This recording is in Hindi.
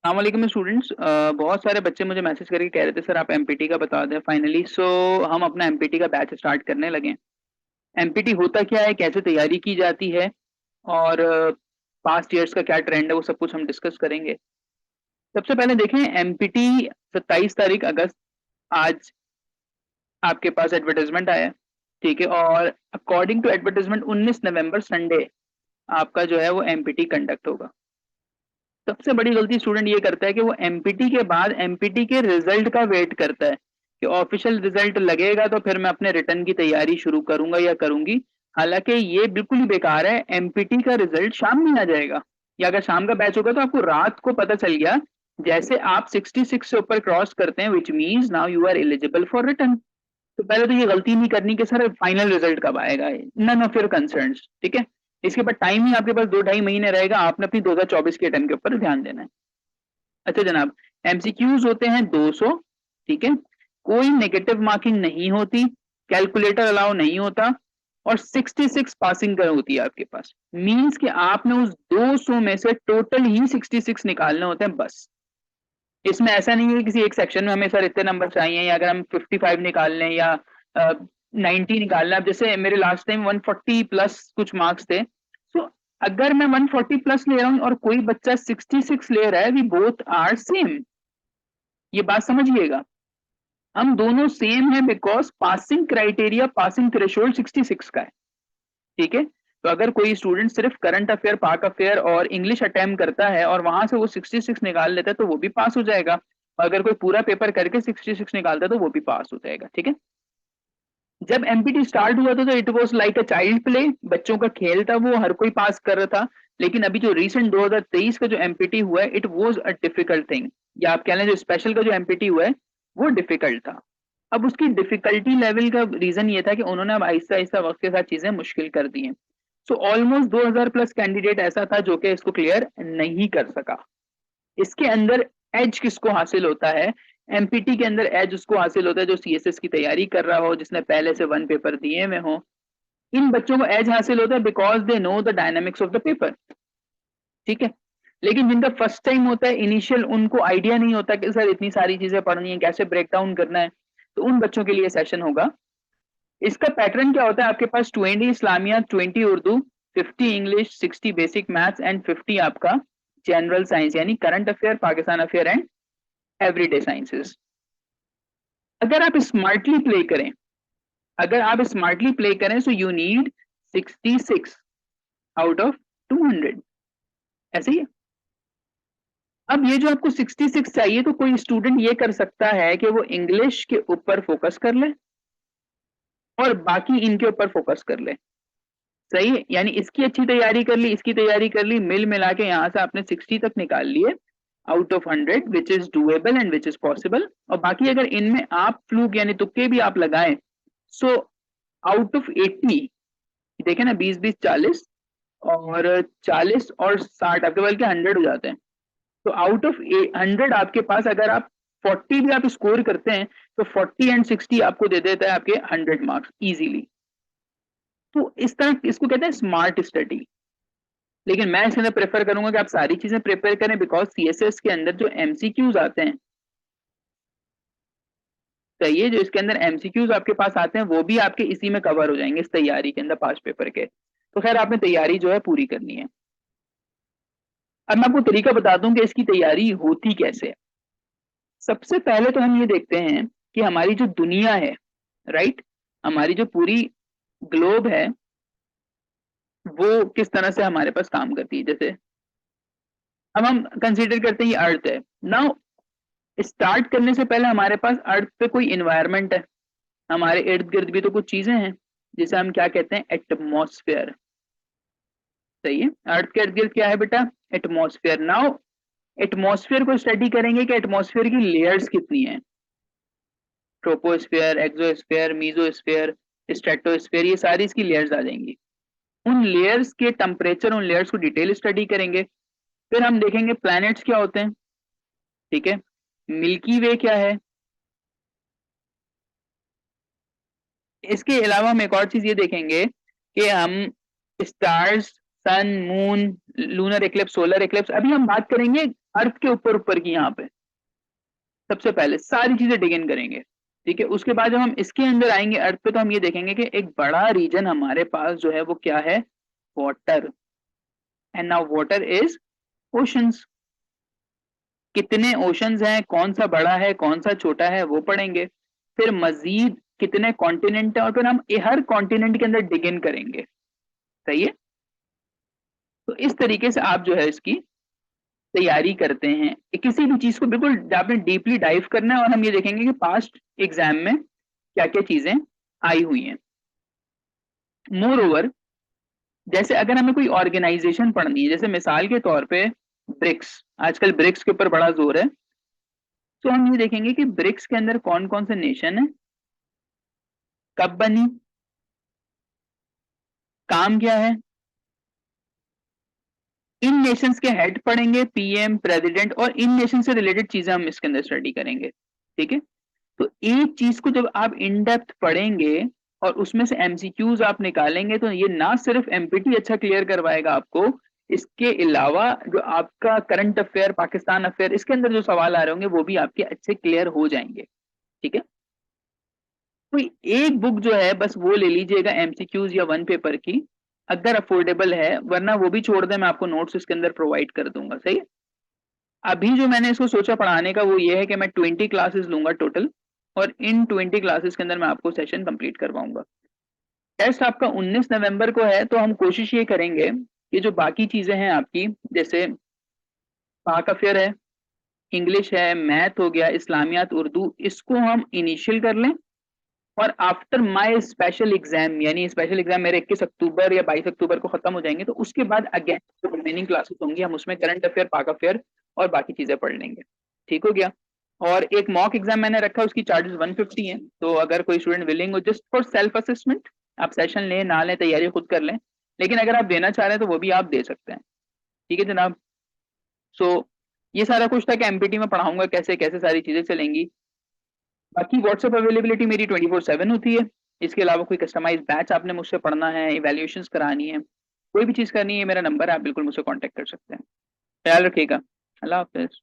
अस्सलाम स्टूडेंट्स। बहुत सारे बच्चे मुझे मैसेज करके कह रहे थे सर आप एमपीटी का बता दें फाइनली। हम अपना एमपीटी का बैच स्टार्ट करने लगे हैं। एमपीटी होता क्या है, कैसे तैयारी की जाती है और पास्ट ईयर्स का क्या ट्रेंड है, वो सब कुछ हम डिस्कस करेंगे। सबसे पहले देखें एमपीटी 27 तारीख अगस्त, आज आपके पास एडवर्टाइजमेंट आया है, ठीक है। और अकॉर्डिंग टू एडवर्टाइजमेंट 19 नवंबर संडे आपका जो है वो एमपीटी कंडक्ट होगा। सबसे बड़ी गलती स्टूडेंट ये करता है कि वो एमपीटी के बाद एमपीटी के रिजल्ट का वेट करता है कि ऑफिशियल रिजल्ट लगेगा तो फिर मैं अपने रिटर्न की तैयारी शुरू करूंगा या करूंगी। हालांकि ये बिल्कुल ही बेकार है। एमपीटी का रिजल्ट शाम में आ जाएगा, या अगर शाम का बैच होगा तो आपको रात को पता चल गया। जैसे आप 66 से ऊपर क्रॉस करते हैं which means now you are eligible for return. तो पहले तो ये गलती नहीं करनी कि सर फाइनल रिजल्ट कब आएगा, नन ऑफ योर कंसर्न्स, ठीक है। इसके बाद टाइम ही आपके पास 2-2.5 महीने रहेगा, आपने अपनी 2024 के अटेम्प्ट के ऊपर ध्यान देना है। अच्छा जनाब, एमसीक्यूज होते हैं 200, ठीक है। कोई नेगेटिव मार्किंग नहीं होती, कैलकुलेटर अलाउ नहीं होता, और 66 पासिंग कर होती है आपके पास। मींस कि आपने उस 200 में से टोटल ही 66 निकालने होते हैं बस। इसमें ऐसा नहीं है किसी एक सेक्शन में हमें सर इतने नंबर चाहिए, या अगर हम 55 निकाल लें या 90 निकाल लें। अब जैसे मेरे लास्ट टाइम 140 प्लस कुछ मार्क्स थे, सो अगर मैं 140 प्लस ले रहा हूँ और कोई बच्चा 66 ले रहा है, वी बोथ आर सेम। ये बात समझिएगा, हम दोनों सेम है because passing criteria, passing threshold 66 का है, ठीक है। तो अगर कोई स्टूडेंट सिर्फ करंट अफेयर, पाक अफेयर और इंग्लिश अटेम्प्ट करता है और वहां से वो 66 निकाल लेता है तो वो भी पास हो जाएगा। और अगर कोई पूरा पेपर करके 66 निकालता है तो वो भी पास हो जाएगा, ठीक है। जब एमपीटी स्टार्ट हुआ था तो it was like a child play, बच्चों का खेल था, वो हर कोई पास कर रहा था। लेकिन अभी जो रिसेंट 2023 का जो एमपीटी हुआ है, it was a difficult thing, या आप कह लें जो स्पेशल का जो एमपीटी हुआ है वो डिफिकल्ट था। अब उसकी डिफिकल्टी लेवल का रीजन ये था कि उन्होंने अब आहिस्ता आहिस्ता वक्त के साथ चीजें मुश्किल कर दी हैं। सो ऑलमोस्ट 2000 प्लस कैंडिडेट ऐसा था जो कि इसको क्लियर नहीं कर सका। इसके अंदर एज किसको हासिल होता है, एमपीटी के अंदर एज उसको हासिल होता है जो सीएसएस की तैयारी कर रहा हो, जिसने पहले से 1 पेपर दिए हुए हो। इन बच्चों को एज हासिल होता है because they know the dynamics of the paper, ठीक है। लेकिन जिनका फर्स्ट टाइम होता है इनिशियल, उनको आइडिया नहीं होता कि सर इतनी सारी चीजें पढ़नी है, कैसे ब्रेक डाउन करना है, तो उन बच्चों के लिए सेशन होगा। इसका पैटर्न क्या होता है, आपके पास 20 Islamia, 20 Urdu, 50 English, 60 basic maths and 50 आपका जनरल साइंस यानी current affair, Pakistan affair and everyday sciences. अगर आप स्मार्टली प्ले करें, अगर आप स्मार्टली प्ले करें so you need 66 out of 200, ऐसे ही है। अब ये जो आपको 66 चाहिए, तो कोई स्टूडेंट ये कर सकता है कि वो इंग्लिश के ऊपर फोकस कर ले और बाकी इनके ऊपर फोकस कर ले, सही है। यानी इसकी अच्छी तैयारी कर ली, इसकी तैयारी कर ली, मिल मिला के यहाँ से आपने 60 तक निकाल लिए out of 100, which is doable and which is possible. और बाकी अगर इनमें आप फ्लूक यानी तुक्के भी आप लगाएं, सो आउट ऑफ 80, देखे ना, 20-20 40 और 40 और 60 आपके बल्कि 100 हो जाते हैं। तो आउट ऑफ 100 आपके पास अगर आप 40 भी आप स्कोर करते हैं तो 40 एंड 60 आपको दे देता है आपके 100 मार्क्स इजीली। तो इस तरह इसको कहते हैं स्मार्ट स्टडी। लेकिन मैं इसके अंदर प्रेफर करूंगा कि आप सारी चीजें प्रिपेयर करें बिकॉज सीएसएस के अंदर जो एमसीक्यूज आते हैं, सही है, जो इसके अंदर एमसीक्यूज आपके पास आते हैं वो भी आपके इसी में कवर हो जाएंगे इस तैयारी के अंदर, पांच पेपर के। तो खैर आपने तैयारी जो है पूरी करनी है। अब मैं आपको तरीका बता दूं कि इसकी तैयारी होती कैसे है। सबसे पहले तो हम ये देखते हैं कि हमारी जो दुनिया है, राइट, हमारी जो पूरी ग्लोब है वो किस तरह से हमारे पास काम करती है। जैसे अब हम कंसीडर करते हैं ये अर्थ है। नाउ स्टार्ट करने से पहले हमारे पास अर्थ पे कोई इन्वायरमेंट है, हमारे इर्द गिर्द भी तो कुछ चीजें हैं जिसे हम क्या कहते हैं, एटमॉस्फेयर, सही है। अर्थ के इर्द गिर्द क्या है बेटा, एटमॉस्फेयर। नाउ एटमॉस्फेयर को स्टडी करेंगे कि एटमॉस्फेयर की लेयर्स कितनी है, ट्रोपोस्फेयर, एक्सोस्फेयर, मीजोस्फेयर, स्ट्रेटोस्फेयर, ये सारी इसकी लेयर्स आ जाएंगी। उन लेयर्स के टेम्परेचर, उन लेयर्स को डिटेल स्टडी करेंगे। फिर हम देखेंगे प्लैनेट्स क्या होते हैं, ठीक है, मिल्की वे क्या है। इसके अलावा हम एक और चीज ये देखेंगे कि हम stars, sun, moon, lunar eclipse, solar eclipse, अभी हम बात करेंगे अर्थ के ऊपर ऊपर की यहाँ पे सबसे पहले सारी चीजें डिग इन करेंगे। ठीक है, उसके बाद जब हम इसके अंदर आएंगे अर्थ पे, तो हम ये देखेंगे कि एक बड़ा रीजन हमारे पास जो है वो क्या है, water. And now water is oceans. कितने ओशंस हैं, कौन सा बड़ा है कौन सा छोटा है वो पढ़ेंगे। फिर मजीद कितने कॉन्टिनेंट है, और फिर हम हर कॉन्टिनेंट के अंदर डिग इन करेंगे। सही है। तो इस तरीके से आप जो है इसकी तैयारी करते हैं किसी भी चीज को, बिल्कुल आपने डीपली डाइव करना है, और हम ये देखेंगे कि पास्ट एग्जाम में क्या क्या चीजें आई हुई हैं। मोर ओवर, जैसे अगर हमें कोई ऑर्गेनाइजेशन पढ़नी है, जैसे मिसाल के तौर पे ब्रिक्स, आजकल ब्रिक्स के ऊपर बड़ा जोर है, तो हम ये देखेंगे कि ब्रिक्स के अंदर कौन कौन से नेशन है, कब बनी, काम क्या है, इन नेशंस के हेड पढ़ेंगे, पीएम, प्रेसिडेंट, और इन नेशन से रिलेटेड चीजें हम इसके अंदर स्टडी करेंगे। ठीक है, तो एक चीज को जब आप इन डेप्थ पढ़ेंगे और उसमें से एमसीक्यूज आप निकालेंगे, तो ये ना सिर्फ एमपीटी अच्छा क्लियर करवाएगा आपको, इसके अलावा जो आपका करंट अफेयर, पाकिस्तान अफेयर, इसके अंदर जो सवाल आ रहे होंगे वो भी आपके अच्छे क्लियर हो जाएंगे। ठीक है, कोई एक बुक जो है बस वो ले लीजिएगा एमसीक्यूज या वन पेपर की, अगर अफोर्डेबल है, वरना वो भी छोड़ दे, मैं आपको नोट्स इसके अंदर प्रोवाइड कर दूंगा। सही है। अभी जो मैंने इसको सोचा पढ़ाने का वो ये है कि मैं 20 क्लासेस लूंगा टोटल, और इन 20 क्लासेस के अंदर मैं आपको सेशन कंप्लीट करवाऊंगा। टेस्ट आपका 19 नवंबर को है, तो हम कोशिश ये करेंगे कि जो बाकी चीजें हैं आपकी, जैसे पाक अफेयर है, इंग्लिश है, मैथ हो गया, इस्लामियात, उर्दू, इसको हम इनिशियल कर लें, और आफ्टर माय स्पेशल एग्जाम, यानी स्पेशल एग्जाम मेरे 21 अक्टूबर या 22 अक्टूबर को खत्म हो जाएंगे, तो उसके बाद अगेन जो रिमेनिंग क्लासेस होंगी हम उसमें करंट अफेयर, पाक अफेयर और बाकी चीजें पढ़ लेंगे। ठीक हो गया। और एक मॉक एग्जाम मैंने रखा है, उसकी चार्जेस 150 हैं, तो अगर कोई स्टूडेंट विलिंग हो जस्ट फॉर सेल्फ असेसमेंट, आप सेशन लें ना लें, तैयारी खुद कर लें, लेकिन अगर आप देना चाह रहे हैं तो वो भी आप दे सकते हैं। ठीक है जनाब। सो ये सारा कुछ था कि एमपीटी में पढ़ाऊंगा कैसे कैसे सारी चीजें चलेंगी। बाकी व्हाट्सएप अवेलेबिलिटी मेरी 24/7 होती है। इसके अलावा कोई कस्टमाइज बैच आपने मुझसे पढ़ना है, इवेल्युएशंस करानी है, कोई भी चीज़ करनी है, मेरा नंबर है, आप बिल्कुल मुझसे कांटेक्ट कर सकते हैं। ख्याल रखिएगा। अल्लाह हाफिज।